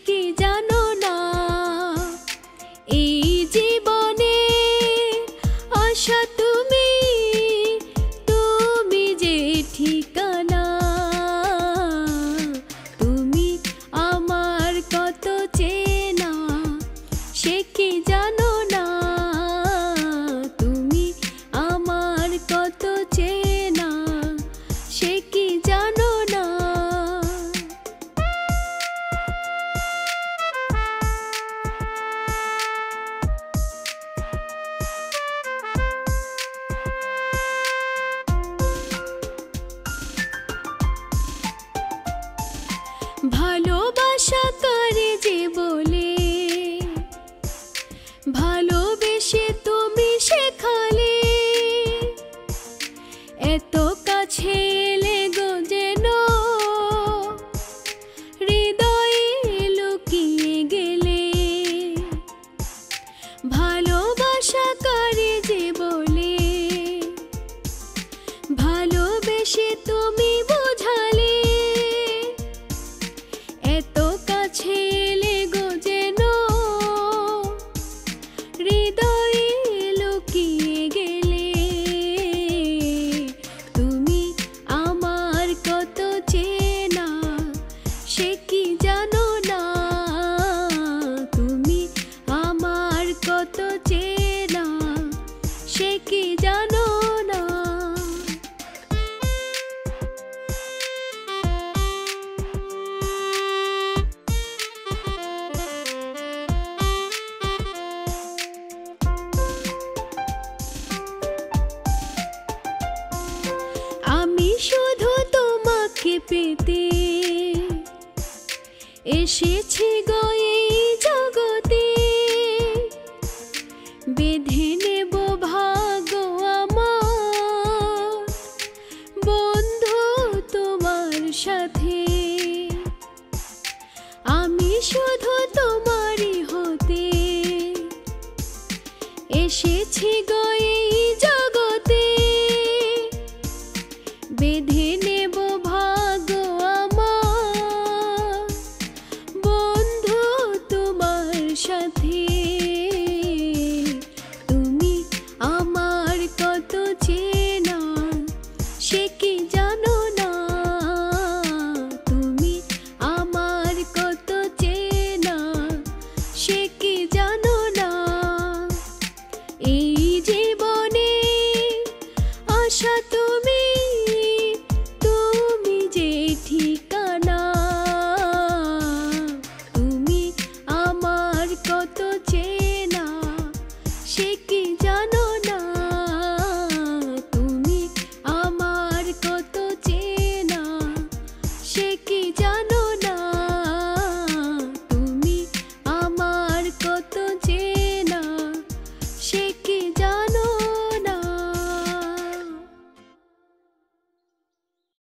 কি জানো না এই জীবনে আশা তুমি তুমি যে ঠিকানা তুমি আমার কত চেনা সে কি জানো না তুমি আমার কত চেনা সে কি জানো না ভালোবাসা করে যে বলে ভালোবেসে তুমি শেখালে এত কাছে এলে গো যেন হৃদয়ে লুকিয়ে গেলে ভালোবাসা করে যে বলে ভালোবেসে তুমি বোঝালে এত কাছে এলে গো যেন হৃদয়ে লুকিয়ে গেলে তুমি আমার কত চেনা সে কি জানো না তুমি আমার কত চেনা সে কি জানো না আমি শুধু তোমাকে পেতে এসেছি গো এই জগতে বেঁধে নেব ভাগ্য আমার বন্ধু তোমার সাথে আমি শুধু তোমারই হতে এসেছি গো এই জগতে বেঁধে নেব ভাগ্য আমার বন্ধু তোমার সাথে